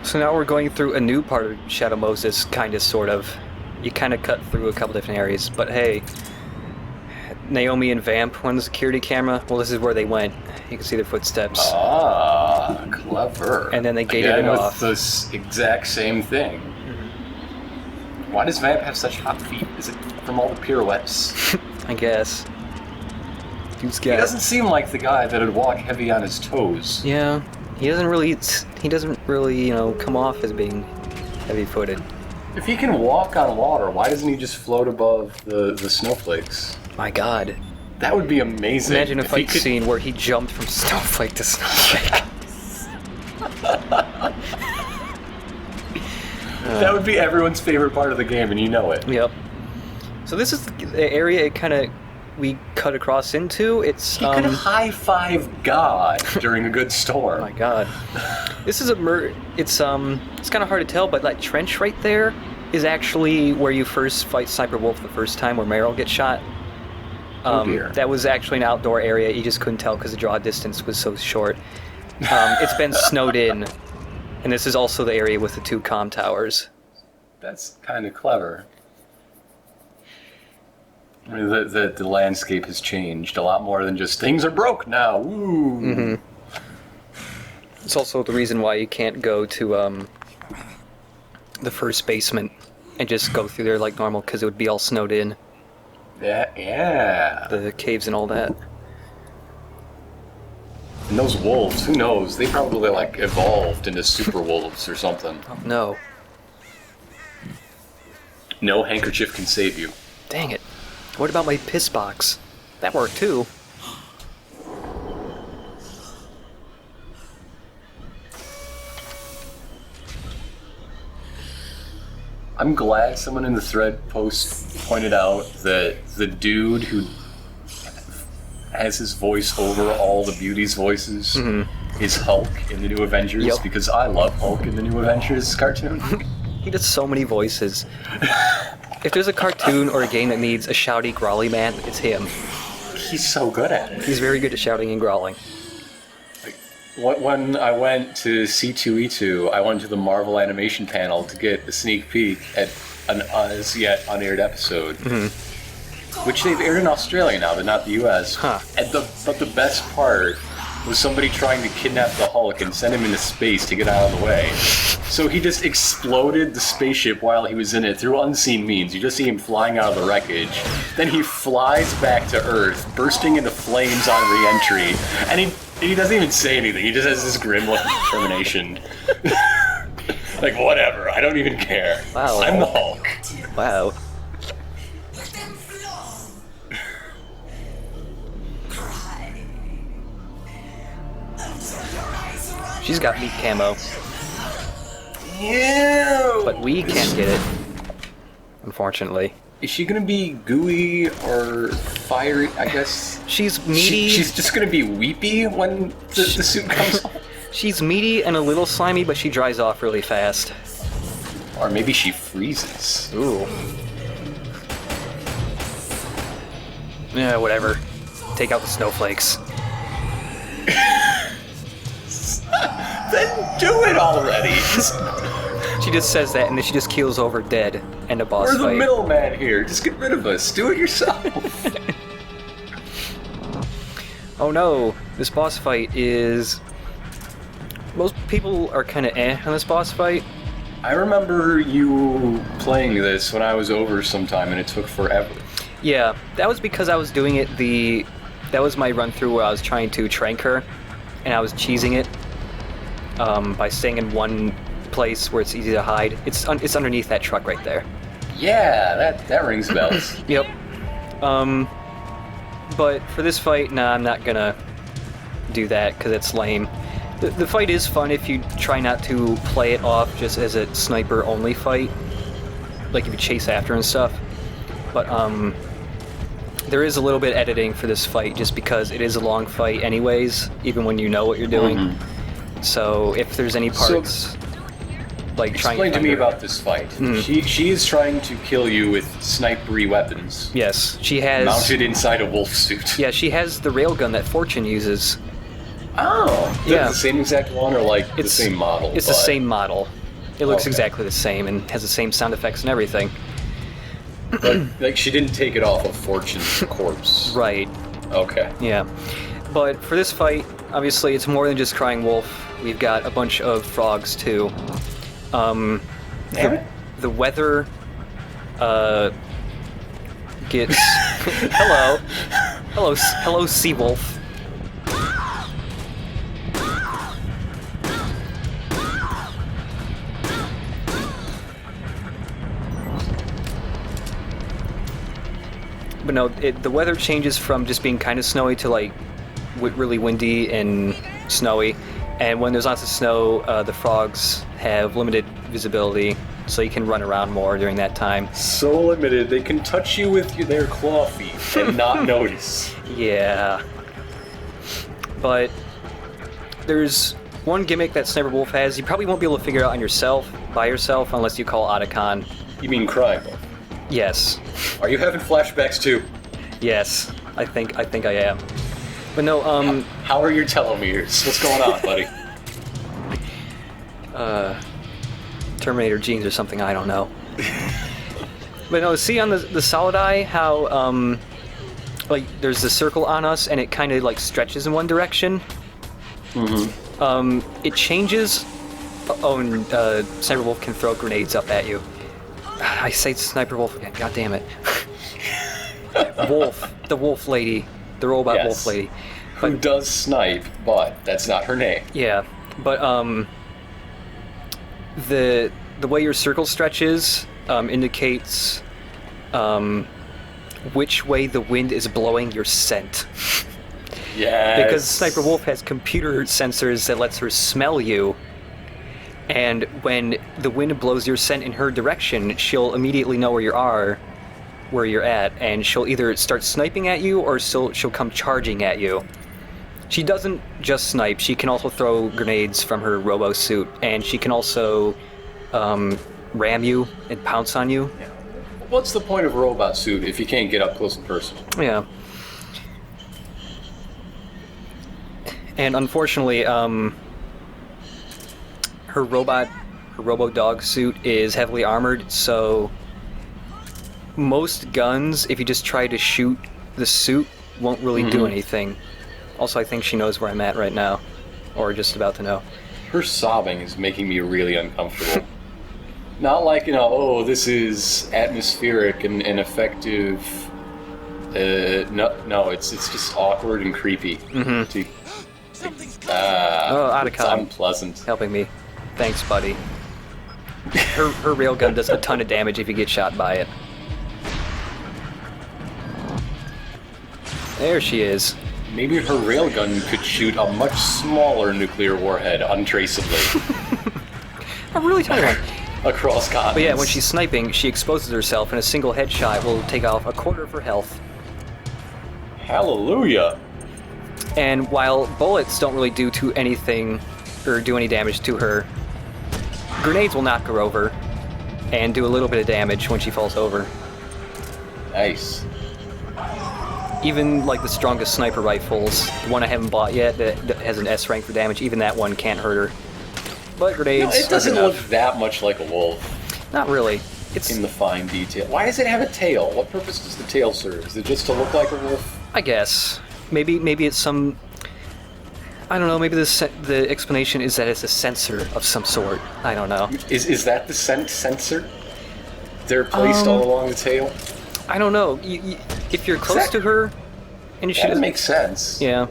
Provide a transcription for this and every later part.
So now we're going through a new part of Shadow Moses, kind of, sort of. You kind of cut through a couple different areas, but hey, Naomi and Vamp went on the security camera. Well, this is where they went. You can see their footsteps. Ah, clever. And then they gated it off. With this exact same thing. Why does Vamp have such hot feet? Is it from all the pirouettes? I guess. He doesn't seem like the guy that would walk heavy on his toes. Yeah, he doesn't really, come off as being heavy-footed. If he can walk on water, why doesn't he just float above the snowflakes? My God. That would be amazing. Imagine a fight scene where he jumped from snowflake to snowflake. That would be everyone's favorite part of the game, and you know it. Yep. So this is the area we cut across into. He could high-five God during a good storm. Oh my God. This is it's kind of hard to tell, but that trench right there is actually where you first fight Sniper Wolf the first time, where Meryl gets shot. Oh dear. That was actually an outdoor area. You just couldn't tell because the draw distance was so short. It's been snowed in, and this is also the area with the 2 comm towers. That's kind of clever. I mean, the landscape has changed a lot more than just things are broke now. Woo! Mm-hmm. It's also the reason why you can't go to the first basement and just go through there like normal, because it would be all snowed in. Yeah. The caves and all that. And those wolves, who knows? They probably evolved into super wolves or something. Oh, no. No handkerchief can save you. Dang it. What about my piss box? That worked too. I'm glad someone in the thread post pointed out that the dude who has his voice over all the beauties' voices is Hulk in the New Avengers, because I love Hulk in the New Avengers cartoon. He does so many voices. If there's a cartoon or a game that needs a shouty, growly man, it's him. He's so good at it. He's very good at shouting and growling. When I went to C2E2, I went to the Marvel animation panel to get a sneak peek at an as yet unaired episode, which they've aired in Australia now, but not the US. Huh. But the best part was somebody trying to kidnap the Hulk and send him into space to get out of the way. So he just exploded the spaceship while he was in it through unseen means. You just see him flying out of the wreckage. Then he flies back to Earth, bursting into flames on re-entry, and he doesn't even say anything. He just has this grim look of determination. Like, whatever, I don't even care. Wow. I'm the Hulk. Wow. She's got meat camo. Ew. But we can't get it, unfortunately. Is she gonna be gooey or fiery? I guess she's meaty. She's just gonna be weepy when the suit comes off. She's meaty and a little slimy, but she dries off really fast. Or maybe she freezes. Ooh. Yeah, whatever. Take out the snowflakes. Then do it already. She just says that, and then she just keels over dead. End of boss fight. We're the middleman here. Just get rid of us. Do it yourself. Oh no, this boss fight is... Most people are kind of on this boss fight. I remember you playing this when I was over sometime, and it took forever. Yeah, that was because I was doing it That was my run-through where I was trying to trank her, and I was cheesing it by staying in one place where it's easy to hide. It's underneath that truck right there. Yeah, that rings bells. Yep. But for this fight, nah, I'm not gonna do that because it's lame. The fight is fun if you try not to play it off just as a sniper-only fight, like if you chase after and stuff. But there is a little bit of editing for this fight just because it is a long fight anyways, even when you know what you're doing. So if there's any parts like trying to... Explain to me about this fight. She is trying to kill you with snipery weapons. Yes, she has... Mounted inside a wolf suit. Yeah, she has the railgun that Fortune uses. Oh, yeah. The same exact one or like the same model? It's the same model. It looks Okay. exactly the same and has the same sound effects and everything. But like she didn't take it off of Fortune's corpse. Right. Okay. Yeah. But for this fight, obviously it's more than just Crying Wolf. We've got a bunch of frogs too. Damn it. The weather gets hello sea wolf. But no, the weather changes from just being kind of snowy to like really windy and snowy. And when there's lots of snow, the frogs have limited visibility, so you can run around more during that time. So limited, they can touch you with their claw feet and not notice. Yeah. But there's one gimmick that Sniper Wolf has. You probably won't be able to figure out by yourself, unless you call Otacon. You mean Crying Wolf? Yes. Are you having flashbacks too? Yes. I think I am. But no, How are your telomeres? What's going on, buddy? Terminator genes or something, I don't know. But no, see on the solid eye how like there's the circle on us and it kind of like stretches in one direction. Mm-hmm. It changes. And Sniper Wolf can throw grenades up at you. I say Sniper Wolf again. God damn it. Wolf, the wolf lady, the robot Yes. wolf lady. Who does snipe, but that's not her name. Yeah, but the way your circle stretches indicates which way the wind is blowing your scent. Yes. Because Sniper Wolf has computer sensors that lets her smell you, and when the wind blows your scent in her direction, she'll immediately know where you're at, and she'll either start sniping at you or she'll come charging at you. She doesn't just snipe, she can also throw grenades from her robo suit, and she can also ram you and pounce on you. Yeah. What's the point of a robot suit if you can't get up close and personal? Yeah. And unfortunately, her robo dog suit is heavily armored, so most guns, if you just try to shoot the suit, won't really do anything. Also, I think she knows where I'm at right now, or just about to know. Her sobbing is making me really uncomfortable. Not like, oh, this is atmospheric and effective. No, it's just awkward and creepy. Mm-hmm. Oh, It's Otacon unpleasant. helping me. Thanks, buddy. Her railgun does a ton of damage if you get shot by it. There she is. Maybe her railgun could shoot a much smaller nuclear warhead untraceably A really tiny one. across continents. But yeah, when she's sniping, she exposes herself, and a single headshot will take off a quarter of her health. Hallelujah! And while bullets don't really do any damage to her, grenades will knock her over and do a little bit of damage when she falls over. Nice. Even like the strongest sniper rifles, the one I haven't bought yet that has an S rank for damage, even that one can't hurt her. But grenades. No, it doesn't are look enough. that much like a wolf Not really. It's in the fine detail. Why does it have a tail? What purpose does the tail serve? Is it just to look like a wolf? I guess maybe it's some. I don't know. Maybe the explanation is that it's a sensor of some sort. I don't know. Is that the scent sensor? They're placed all along the tail? I don't know. If you're close to her, and she That doesn't makes sense. Yeah.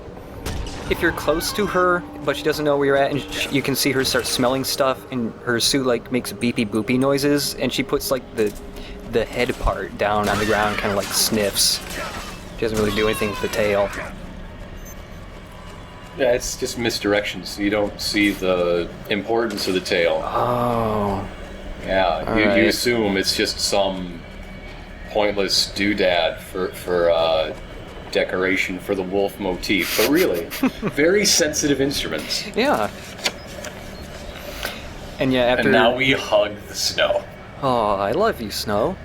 If you're close to her, but she doesn't know where you're at, and you can see her start smelling stuff, and her suit like makes beepy boopy noises, and she puts like the head part down on the ground, kind of like sniffs. She doesn't really do anything with the tail. Yeah, it's just misdirection, so you don't see the importance of the tail. Oh. Yeah, you right. assume it's just some pointless doodad for decoration for the wolf motif, but really, very sensitive instruments. Yeah. And yeah, after. And now we hug the snow. Oh, I love you, Snow.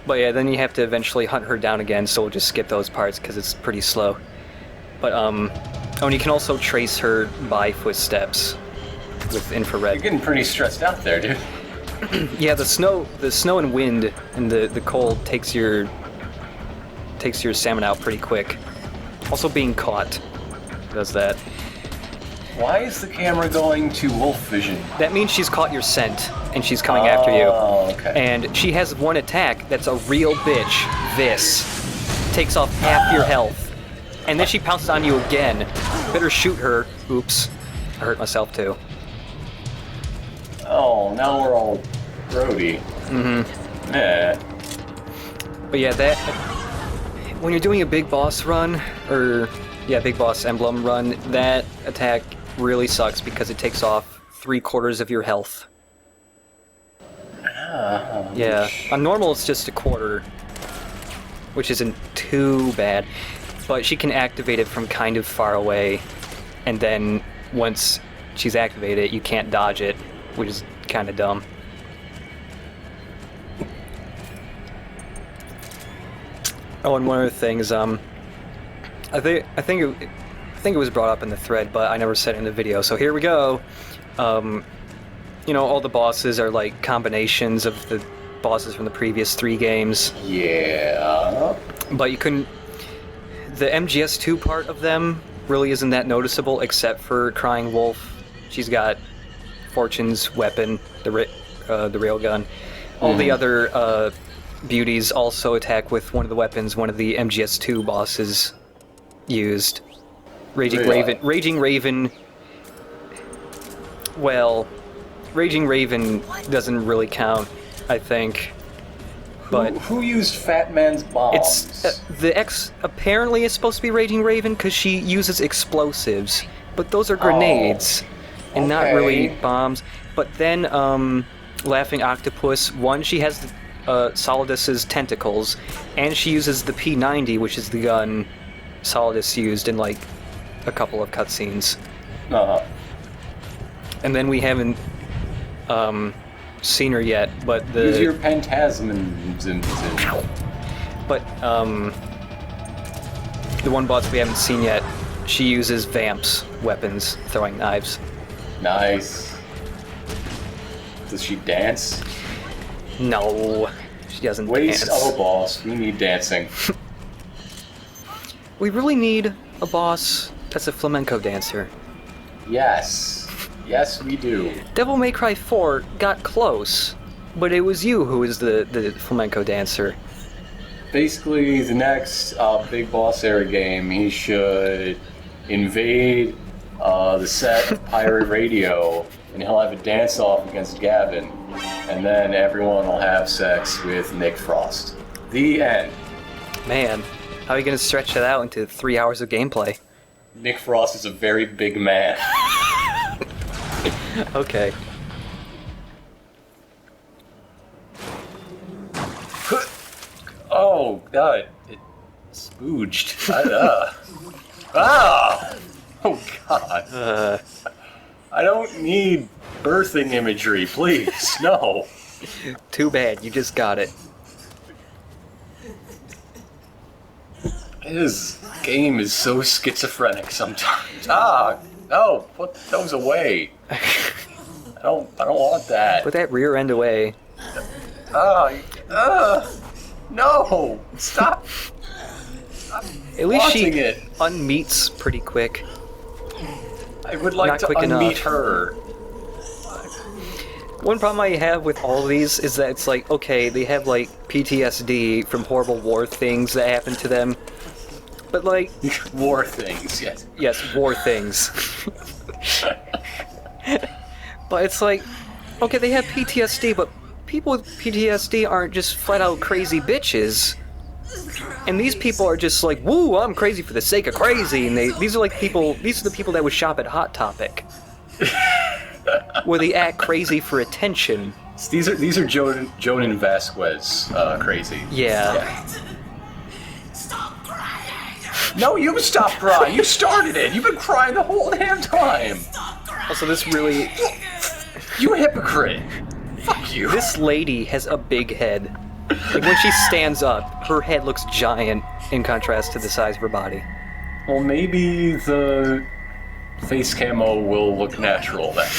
But yeah, then you have to eventually hunt her down again, so we'll just skip those parts because it's pretty slow. But and you can also trace her by footsteps. with infrared. You're getting pretty stressed out there, dude. Yeah, the snow and wind and the cold takes your stamina out pretty quick. Also, being caught does that. Why is the camera going to wolf vision? That means she's caught your scent and she's coming after you. Oh, okay. And she has one attack that's a real bitch. This takes off half your health, and then she pounces on you again. Better shoot her. Oops, I hurt myself too. Oh, now we're all grody. Mm-hmm. Yeah. But yeah, that when you're doing a big boss run, or big boss emblem run, that attack really sucks because it takes off 3/4 of your health. Yeah, on normal it's just 1/4, which isn't too bad, but she can activate it from kind of far away, and then once she's activated, you can't dodge it, which is kind of dumb. Oh, and one of the things, I think it was brought up in the thread, but I never said it in the video. So here we go. You know, all the bosses are like combinations of the bosses from the previous 3 games. Yeah. But you couldn't. The MGS2 part of them really isn't that noticeable, except for Crying Wolf. She's got Fortune's weapon, the railgun. All the other beauties also attack with one of the weapons one of the MGS2 bosses used. Raging Raven. Well, Raging Raven doesn't really count, I think. But who used Fat Man's bombs? It's the X apparently is supposed to be Raging Raven because she uses explosives, but those are grenades and not really bombs. But then Laughing Octopus, she has Solidus's tentacles, and she uses the P90, which is the gun Solidus used in like a couple of cutscenes. And then we haven't seen her yet, but Use your Pentasm. But the one boss we haven't seen yet, she uses Vamp's weapons, throwing knives. Nice. Does she dance? No, she doesn't Waste dance. of a boss. We need dancing. We really need a boss that's a flamenco dancer. Yes. Yes, we do. Devil May Cry 4 got close, but it was you who was the flamenco dancer. Basically, the next big boss era game, he should invade the set of Pirate Radio, and he'll have a dance-off against Gavin, and then everyone will have sex with Nick Frost. The end. Man, how are you going to stretch that out into 3 hours of gameplay? Nick Frost is a very big man. Okay. Oh, God. It spooged. Oh, God. I don't need birthing imagery, please. No. Too bad, you just got it. This game is so schizophrenic sometimes. No, put those away. I don't want that. Put that rear end away. No, stop. At least she it. unmeets pretty quick. I would like Not to quick unmeet enough. her. One problem I have with all these is that it's like, okay, they have like PTSD from horrible war things that happened to them. But like... War things, yes. Yes, war things. But it's like, okay, they have PTSD, but people with PTSD aren't just flat out crazy bitches. And these people are just like, woo, I'm crazy for the sake of crazy. And these are the people that would shop at Hot Topic. Where they act crazy for attention. These are Jonan Vasquez crazy. Yeah. Stop crying! No, you stop crying. You started it. You've been crying the whole damn time. Stop crying! Also, this really... You hypocrite. Fuck you. This lady has a big head. Like, when she stands up, her head looks giant in contrast to the size of her body. Well, maybe the face camo will look natural then.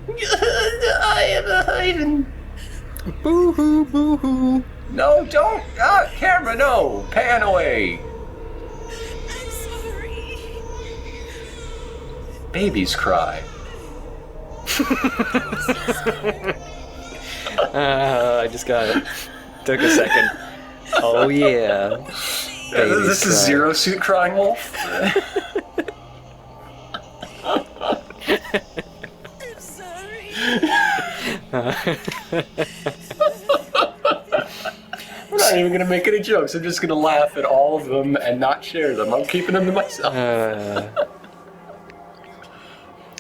I am hiding. Boo-hoo, boo-hoo. No, don't. Camera, no. Pan away. I'm sorry. Babies cry. I just got it. Took a second. Oh yeah. Babies This is cry. Zero Suit crying wolf. I'm sorry. I'm not even gonna make any jokes. I'm just gonna laugh at all of them and not share them. I'm keeping them to myself.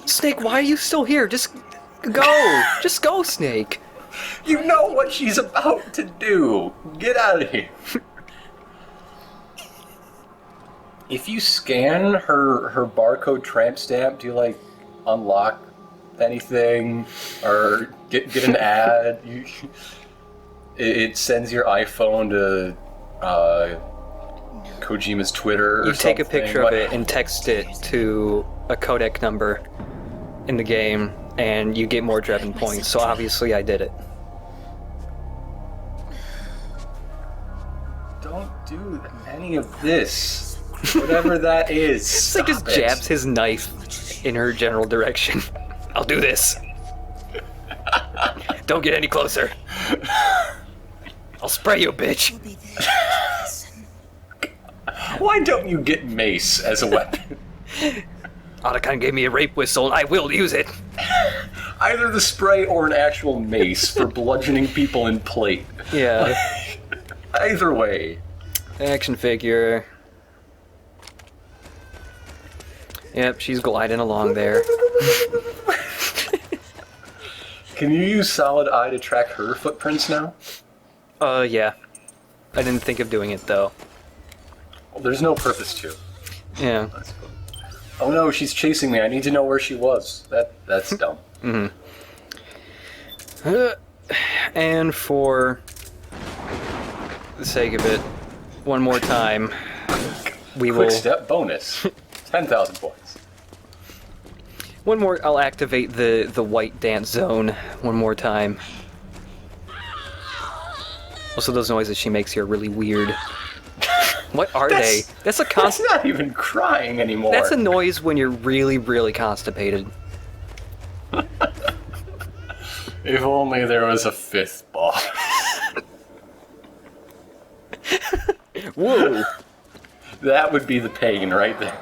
Snake, why are you still here? Just go. Just go, Snake. You know what she's about to do. Get out of here. If you scan her barcode tramp stamp, do you like unlock anything or get an ad? It sends your iPhone to Kojima's Twitter. Or You take a something. picture of it and text it to a codec number in the game, and you get more Drebin points. So obviously, I did it. Don't do any of this. Whatever that is. It's like just stop it. jabs his knife in her general direction. I'll do this. Don't get any closer. I'll spray you, bitch. We'll be there to listen. Why don't you get mace as a weapon? Otacon gave me a rape whistle, and I will use it. Either the spray or an actual mace for bludgeoning people in plate. Yeah. Either way. Action figure. Yep, she's gliding along there. Can you use solid eye to track her footprints now? Yeah. I didn't think of doing it, though. Well, there's no purpose to. Yeah. Oh no, she's chasing me. I need to know where she was. That's dumb. And for the sake of it, one more time, we will... Quick step bonus. 10,000 points. One more, I'll activate the white dance zone one more time. Also, those noises she makes here are really weird. What are they? That's a That's not even crying anymore. That's a noise when you're really, really constipated. If only there was a fifth boss. Whoa! That would be the pain right there.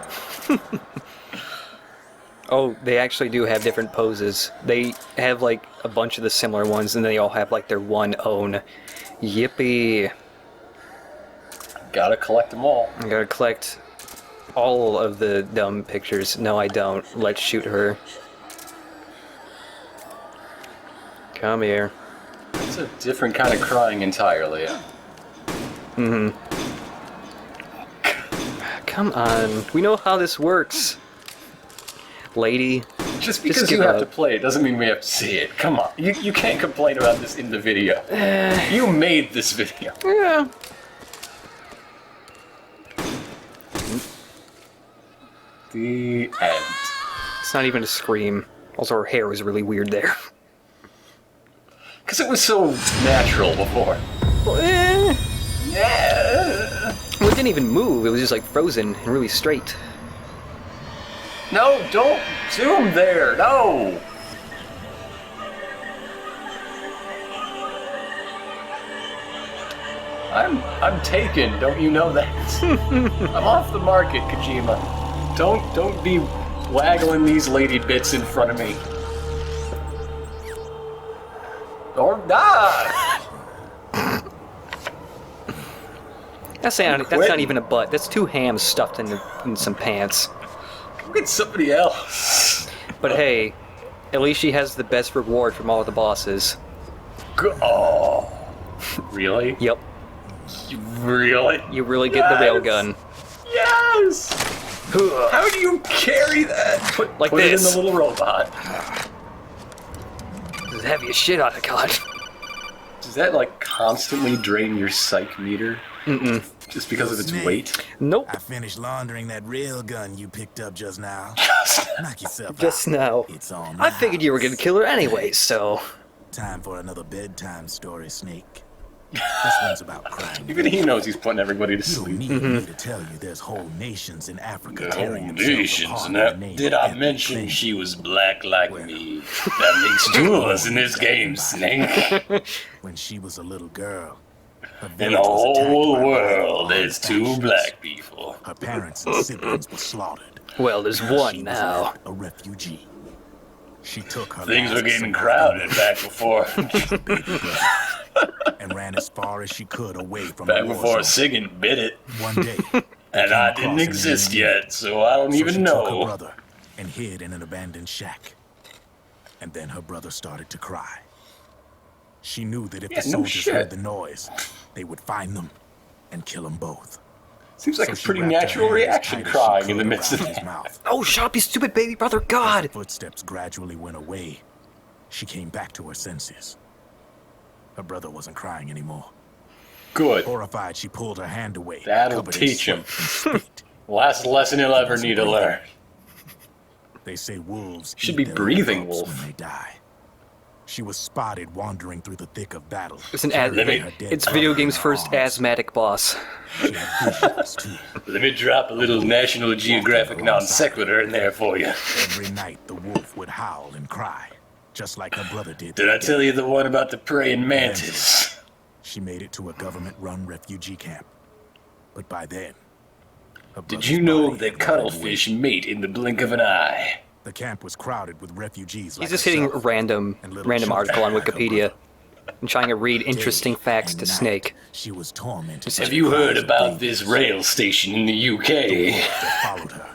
Oh, they actually do have different poses. They have like a bunch of the similar ones, and they all have like their one own. Yippee! Gotta collect them all. I gotta collect all of the dumb pictures. No, I don't. Let's shoot her. Come here. It's a different kind of crying entirely. Come on. We know how this works. Lady. Just because give you have up. to play it doesn't mean we have to see it. Come on. You can't complain about this in the video. You made this video. Yeah. The end. It's not even a scream. Also, her hair was really weird there. Because it was so natural before. Yeah. Well, it didn't even move. It was just like frozen and really straight. No, don't zoom there. No. I'm taken. Don't you know that? I'm off the market, Kojima. Don't be waggling these lady bits in front of me. Or not. That's not even a butt. That's two hams stuffed in some pants. Go get somebody else. But hey, at least she has the best reward from all of the bosses. Oh. Really? Yep. Really? You really get the railgun. Yes! How do you carry that? Put Like it in this. the little robot. This is heavy as shit out of God. Does that like constantly drain your psych meter? Mm-mm. Just because of its Snake. weight? Nope. I finished laundering that rail gun you picked up just now. Knock yourself Just out. now. It's on I my figured you were gonna house. kill her anyway, so... Time for another bedtime story, Snake. This one's about crime. Even he knows he's putting everybody to You don't sleep. need me to tell you there's whole nations in Africa The tearing whole themselves nations, apart and in the that, name did of I ethnic mention cleansing. she was black like me? That makes two of us in this game, Snake. When she was a little girl, her In village the was attacked whole by world, armed there's two factions. black people. Her parents and siblings were slaughtered. Well, there's She one was now. left a refugee. She took her Things were last getting surviving crowded back before, baby brother and ran as far as she could away from the war zone. Singing bit it. One day, And I didn't exist yet, so I don't so even she took her know. brother and hid in an abandoned shack. And then her brother started to cry. She knew that if Yeah, the no soldiers shit. heard the noise, they would find them and kill them both. Seems like So a she pretty wrapped her natural hands reaction tight as she crying in the could midst of around his that. mouth. Oh, shut up, you stupid baby brother, As God! the footsteps gradually went away, she came back to her senses. Her brother wasn't crying anymore. Good. Horrified, she pulled her hand away. That'll covered in teach him. sweat and spit. Last lesson he'll ever need to learn. They say wolves Should eat be their breathing cubs wolf. when they die. She was spotted wandering through the thick of battle. It's an carrying her dead It's brother video in game's her first arms. asthmatic boss. She had visions, too. Let me drop a little National Geographic non sequitur in there for you. Every night, the wolf would howl and cry, just like her brother did. Did I tell you the one about the praying mantis? She made it to a government-run refugee camp. But by then, her Did brother's you know body that had rotted away. cuttlefish mate in the blink of an eye? The camp was crowded with refugees He's like just hitting herself. random and little random children article on like her Wikipedia brother. and trying to read interesting Day facts and to night, Snake. She was tormented. Have by you the heard cries of about this babies. rail station in the The UK? wolf that followed her,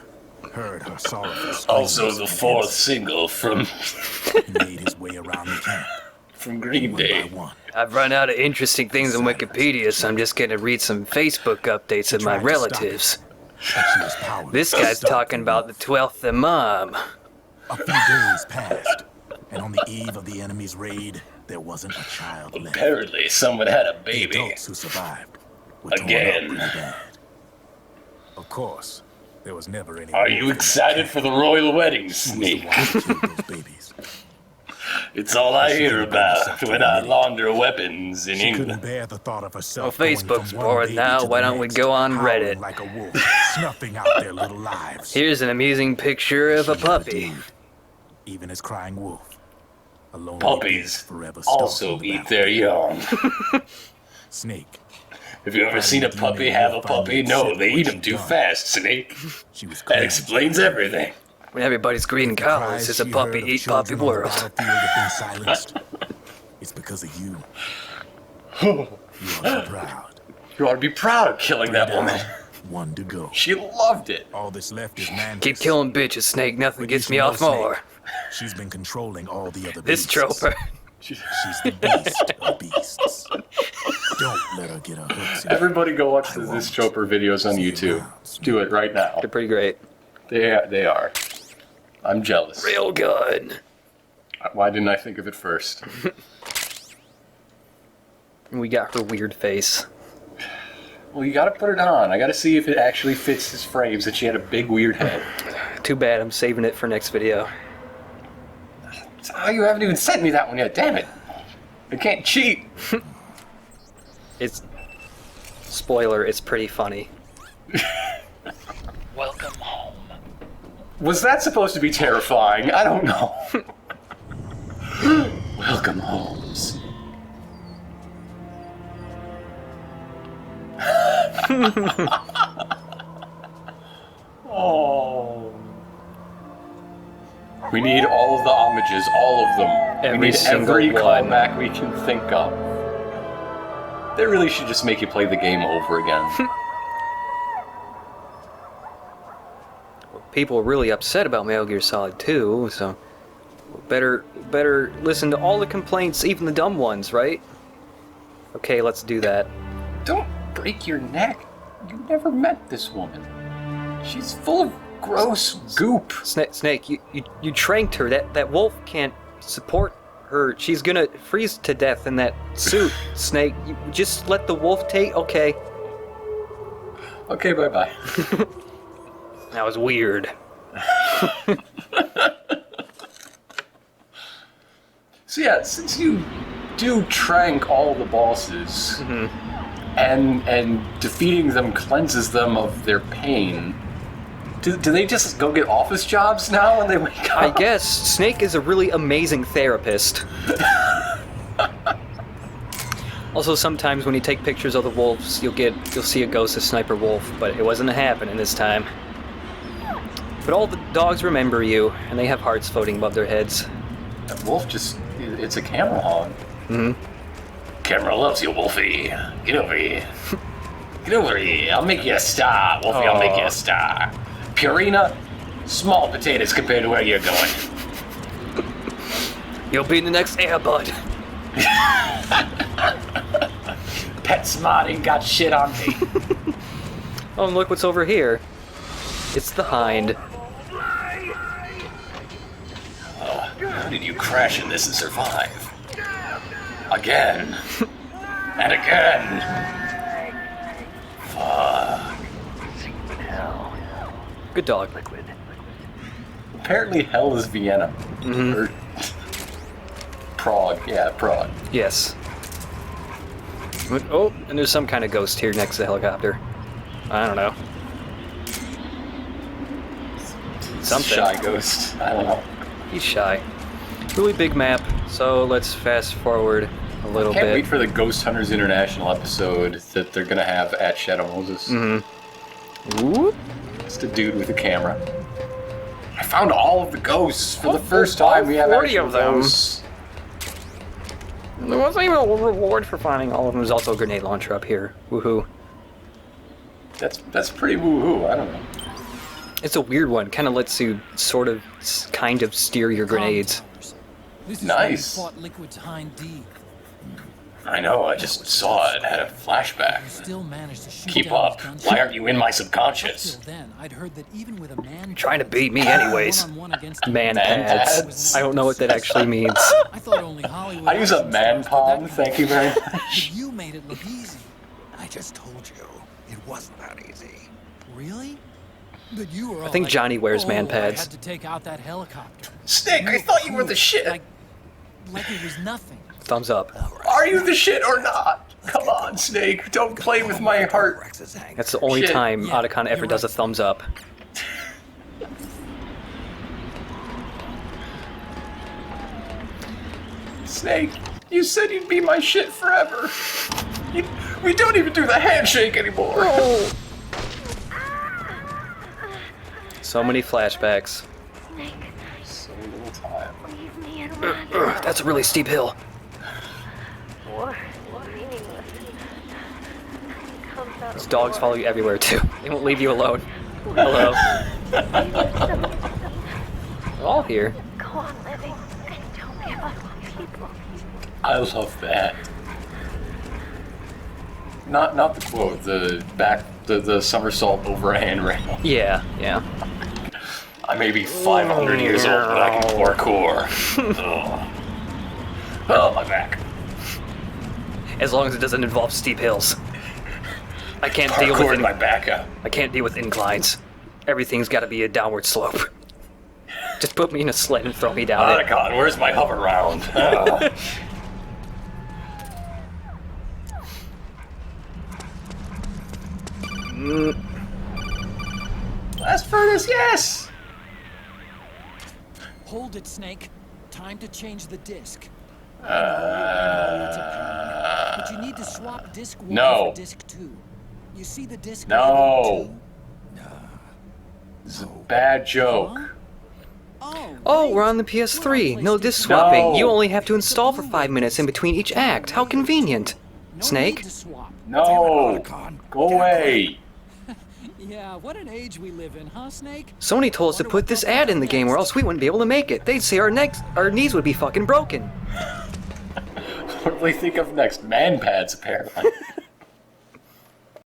heard her sorrowful screams Also the and fourth hissed. single from He made his way around the camp, Green one Day. by one. I've run out of interesting things on Wikipedia, so I'm just gonna read some Facebook updates of my tried to stop relatives. But she was powerless. This guy's talking about the 12th Imam. A few days passed, and on the eve of the enemy's raid, there wasn't a child left. Apparently someone had a The baby. adults who survived were torn Again. up pretty bad. Of course, there was never any. Are you excited for the royal wedding, Who was the Snake? one who killed those babies? It's all I hear about when I launder weapons in She couldn't England. bear the thought of herself. Well, going Facebook's from one bored baby now. to Why the don't we next, go on howling Reddit? like a wolf, snuffing out their little lives. Here's an amusing picture of a She never puppy. did, even as crying wolf. A lonely Puppies beast forever stalked also on the eat their battlefield. young. Snake. Have you ever seen a puppy have a puppy? No, they eat them too fast, Snake. She was That crying. explains everything. When everybody's greeting collars, it's a puppy eat puppy world. Been silenced. It's because of you. You are so proud. You ought to be proud of killing that woman. One to go. She loved it. All that's left is man. Keep killing bitches, Snake. Nothing But gets you me should off know, Snake, more. She's been controlling all the other This beasts. Troper. She's the beast of beasts. Don't let her get her hooks in. Everybody go watch I the won't. This Troper videos on See you YouTube. now, Snake. Do it right now. They're pretty great. They are. I'm jealous. Real good. Why didn't I think of it first? And we got her weird face. Well, you gotta put it on. I gotta see if it actually fits his frames, that she had a big weird head. Too bad, I'm saving it for next video. Oh, you haven't even sent me that one yet, damn it. I can't cheat. It's... Spoiler, it's pretty funny. Welcome home. Was that supposed to be terrifying? I don't know. Welcome, Holmes. Oh. We need all of the homages, all of them. Every we need single every one. callback we can think of. They really should just make you play the game over again. People are really upset about Metal Gear Solid 2, so... Better listen to all the complaints, even the dumb ones, right? Okay, let's do that. Don't break your neck. You never met this woman. She's full of gross goop. Snake, you tranked her. That wolf can't support her. She's gonna freeze to death in that suit. Snake, you just let the wolf take... Okay. Okay, bye-bye. That was weird. So yeah, since you do trank all the bosses, and defeating them cleanses them of their pain, do they just go get office jobs now when they wake up? I guess Snake is a really amazing therapist. Also, sometimes when you take pictures of the wolves, you'll see a ghost of Sniper Wolf, but it wasn't happening this time. But all the dogs remember you, and they have hearts floating above their heads. That wolf it's a camera hog. Camera loves you, Wolfie. Get over here. Get over here. I'll make you a star, Wolfie. I'll make you a star. Purina, small potatoes compared to where you're going. You'll be the next Air Bud. Pet Smart ain't got shit on me. Oh, and look what's over here. It's the Hind. How did you crash in this and survive? Again. And again. Fuck. Good dog. Apparently hell is Vienna. Or Prague. Yeah, Prague. Yes. Oh, and there's some kind of ghost here next to the helicopter. I don't know. Something. Shy ghost. I don't know. He's shy. Really big map, so let's fast forward a little Can't bit. wait for the Ghost Hunters International episode that they're gonna have at Shadow Moses. Whoop. Just a dude with a camera. I found all of the ghosts for the first time. We have 40 actual of them. ghosts. There wasn't even a reward for finding all of them. There's also a grenade launcher up here. Woohoo. That's pretty woohoo. I don't know. It's a weird one. Kind of lets you kind of steer your grenades. This is Nice. where you fought Liquid's Hind D. I know. I just saw it. Had a flashback. You still managed to shoot Keep down up. his gunship. Why aren't you in my subconscious? Till then, I'd heard that even with a man Trying to beat me anyways. one-on-one against Man Man pads. pads. I don't know what that actually means. I thought only Hollywood. I use a action man stars did palm. that. Thank you very But much. you made it look easy. I just told you, it wasn't that easy. Really? But you were all I think like, Johnny wears man "Oh, pads." I had to take out that helicopter. Snake, I thought you were the shit. Like it was nothing. Thumbs up. Are you the shit or not? Come on, Snake. Don't play with my heart. Rex's hang. That's the only Shit. time Yeah, Otacon ever you're does a right. thumbs up. Snake, you said you'd be my shit forever. We don't even do the handshake anymore. So many flashbacks. Snake, So little time. leave me and run. That's a really steep hill. War, meaningless. Comes out These of dogs war. follow you everywhere too. They won't leave you alone. Hello. They're all here. Go on living and don't give up on people. I love that. Not the quote, the somersault over a handrail. Yeah, yeah. I may be 500 years old, but I can parkour. Ugh. Oh, my back. As long as it doesn't involve steep hills. I can't deal Parkoured with my back up. I can't deal with inclines. Everything's got to be a downward slope. Just put me in a sled and throw me down it. Otacon, where's my hover round? Blast furnace, yes! Hold it, Snake. Time to change the disc. But you need to swap disc 1 No. for disc 2. You see the disc No. labeled This is a bad joke. 2? Oh, Oh, wait. we're on the PS3. No disc swapping. No. You only have to install for 5 minutes in between each act. How convenient. No Snake? need to swap. No! Go away! Yeah, what an age we live in, huh, Snake? Sony told us to put this ad in the game or else we wouldn't be able to make it. They'd say our knees would be fucking broken. What do they think of next? Man pads, apparently.